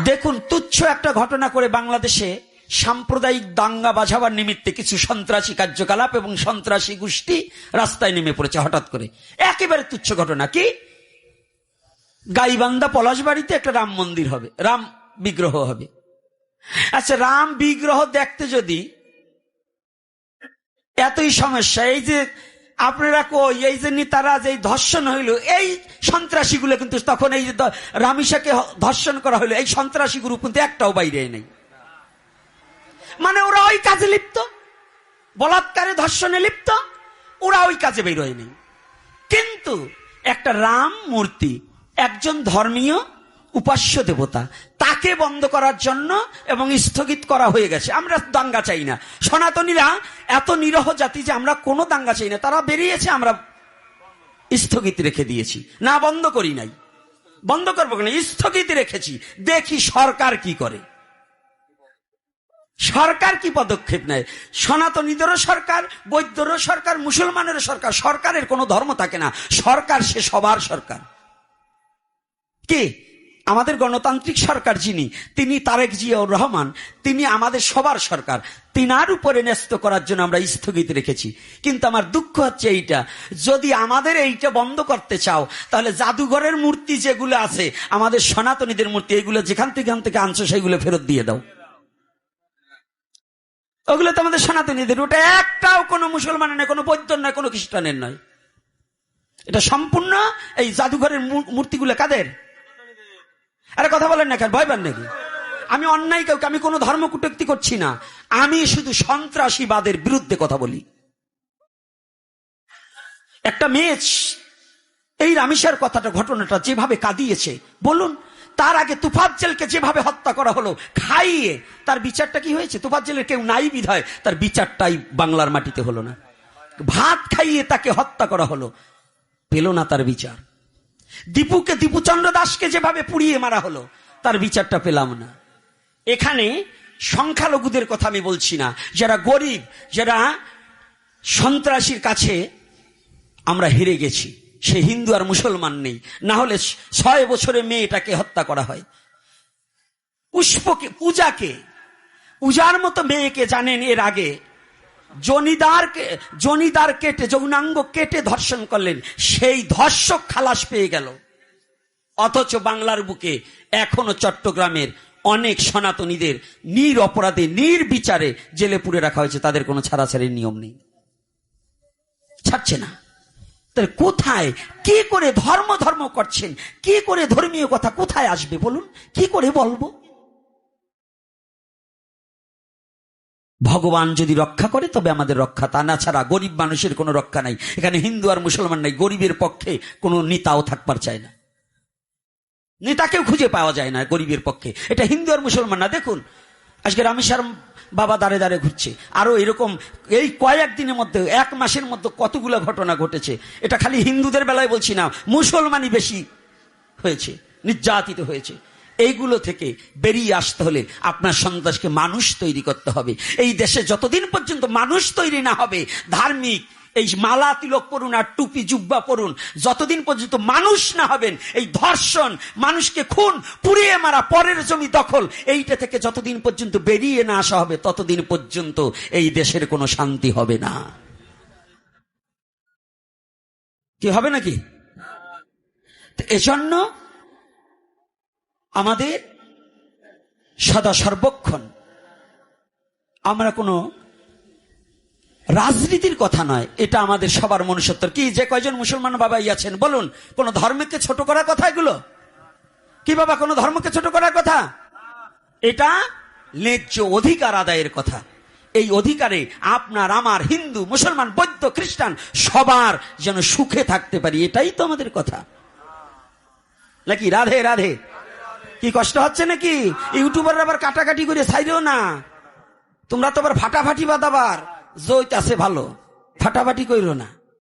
দেখুন, তুচ্ছ একটা ঘটনা করে বাংলাদেশে সাম্প্রদায়িক দাঙ্গা বাজাবার নিমিত্তে কিছু সন্ত্রাসী কার্যকলাপ এবং সন্ত্রাসী গোষ্ঠী রাস্তায় নেমে পড়েছে হঠাৎ করে। একেবারে তুচ্ছ ঘটনা। কি? গাইবান্ধা পলাশবাড়িতে একটা রাম মন্দির হবে, রাম বিগ্রহ হবে। আচ্ছা, রাম বিগ্রহ দেখতে যদি এতই সমস্যা, এই যে আপনারা কই এই যে নেতারা যে ধর্ষণ হইল, এই সন্ত্রাসীগুলো কিন্তু তখন এই যে রামিসাকে ধর্ষণ করা হইলো, এই সন্ত্রাসী গ্রুপ কিন্তু একটাও বাইরে নেই। মানে ওরা ওই কাজে লিপ্ত, বলাৎকারে ধর্ষণে লিপ্ত, ওরা ওই কাজে বের হয় নেই। কিন্তু একটা রাম মূর্তি, একজন ধর্মীয় উপাস্য দেবতা, তাকে বন্ধ করার জন্য এবং স্থগিত করা হয়ে গেছে। আমরা দাঙ্গা চাই না, সনাতনীরা এত নিরহ জাতি যে আমরা কোনো দাঙ্গা চাই না। তারা বেরিয়েছে, আমরা স্থগিত রেখে দিয়েছি, না বন্ধ করি নাই। বন্ধ করবো কেন? স্থগিত রেখেছি, দেখি সরকার কি করে, সরকার কি পদক্ষেপ নেয়। সনাতনীদেরও সরকার, বৌদ্ধেরও সরকার, মুসলমানেরও সরকার। সরকারের কোনো ধর্ম থাকে না, সরকার সে সবার সরকার। কে? আমাদের গণতান্ত্রিক সরকার যিনি, তিনি তারেক জিয়াউর রহমান, তিনি আমাদের সবার সরকার। তিনার উপরে ন্যস্ত করার জন্য আমরা স্থগিত রেখেছি। কিন্তু আমার দুঃখ হচ্ছে এইটা, যদি আমাদের এইটা বন্ধ করতে চাও তাহলে জাদুঘরের মূর্তি যেগুলো আছে, আমাদের সনাতনীদের মূর্তি, এগুলো যেখান থেকে আনছো সেগুলো ফেরত দিয়ে দাও। ওগুলো তো আমাদের সনাতনীদের, ওটা একটাও কোনো মুসলমানের নয়, কোনো বৌদ্ধর নয়, কোনো খ্রিস্টানের নয়। এটা সম্পূর্ণ এই জাদুঘরের মূর্তিগুলো কাদের? আরে কথা বলেন না কেন? ভয় পান নাকি? আমি অন্যায় কাউকে, আমি কোনো ধর্ম কটূক্তি করছি না, আমি শুধু সন্ত্রাসীবাদের বিরুদ্ধে কথা বলি। একটা মেয়ে এই রামিসার কথাটা, ঘটনাটা যেভাবে কাঁদিয়েছে, বলুন, তার আগে তুফাজ্জেলকে যেভাবে হত্যা করা হলো খাইয়ে, তার বিচারটা কি হয়েছে? তুফাজ্জেলের কেউ নাই বিধায় তার বিচারটাই বাংলার মাটিতে হলো না। ভাত খাইয়ে তাকে হত্যা করা হলো, পেল না তার বিচার। দীপুচন্দ্র দাসকে যেভাবে পুড়িয়ে মারা হলো, তার বিচারটা পেলাম না। এখানে সংখ্যালঘুদের কথা আমি বলছি না, যারা গরিব, যারা সন্ত্রাসীর কাছে আমরা হেরে গেছি। সে হিন্দু আর মুসলমান নেই, না হলে 6 বছরে মেয়েটাকে হত্যা করা হয়। পূজার মতো মেয়েকে জানেন, এর আগে জনিদার কেটে, যৌনাঙ্গ কেটে ধর্ষণ করলেন, সেই ধর্ষক খালাস পেয়ে গেল। অথচ বাংলার বুকে এখনো চট্টগ্রামের অনেক সনাতনীদের নিরপরাধে নির্বিচারে জেলে পুরে রাখা হয়েছে, তাদের কোনো ছাড়াছাড়ির নিয়ম নেই, ছাড়ছে না। তাহলে কোথায়, কি করে ধর্ম করছেন, কি করে ধর্মীয় কথা কোথায় আসবে বলুন? কি করে বলবো? ভগবান যদি রক্ষা করে তবে আমাদের রক্ষা, তা না ছাড়া গরিব মানুষের কোনো রক্ষা নাই। এখানে হিন্দু আর মুসলমান নাই, গরিবের পক্ষে কোনো নেতাও থাকবার চায় না, নেতাকেও খুঁজে পাওয়া যায় না গরিবের পক্ষে। এটা হিন্দু আর মুসলমান না। দেখুন, আজকে রামেশ্বর বাবা দাঁড়ে দাঁড়ে ঘুরছে, আরো এরকম এই কয়েকদিনের মধ্যে, 1 মাসের মধ্যে কতগুলো ঘটনা ঘটেছে। এটা খালি হিন্দুদের বেলায় বলছি না, মুসলমানই বেশি হয়েছে, নির্যাতিত হয়েছে। এইগুলো থেকে বেরিয়ে আসতে হলে আপনার সন্তানকে মানুষ তৈরি করতে হবে। এই দেশে যতদিন পর্যন্ত মানুষ তৈরি না হবে, ধার্মিক এই মালা তিলক পরুন আর টুপি জুব্বা পরুন, যতদিন পর্যন্ত মানুষ না হবেন, এই ধর্ষণ, মানুষকে খুন, পুড়িয়ে মারা, পরের জমি দখল, এইটা থেকে যতদিন পর্যন্ত বেরিয়ে না আসা হবে, ততদিন পর্যন্ত এই দেশের কোনো শান্তি হবে না। কি হবে নাকি? এজন্য আমাদের সদা সর্বক্ষণ আমরা কোনো রাজনীতির কথা নয়, এটা আমাদের সবার মনুষ্যত্ব। কি যে কয়জন মুসলমান বাবা আছেন বলুন, কোন ধর্মকে ছোট করার কথা এগুলো? কি বাবা, কোন ধর্মকে ছোট করার কথা? এটা ন্যায্য অধিকার আদায়ের কথা। এই অধিকারে আপনার আমার, হিন্দু মুসলমান বৌদ্ধ খ্রিস্টান সবার যেন সুখে থাকতে পারি, এটাই তো আমাদের কথা নাকি? রাধে রাধে। কি কষ্ট হচ্ছে নাকি? ইউটিউবার আবার কাটাকাটি করে ছাইরেও না, তোমরা তো আবার ফাটাফাটি বাদাবার জৈত আছে ভালো, ফাটাফাটি কইরো না।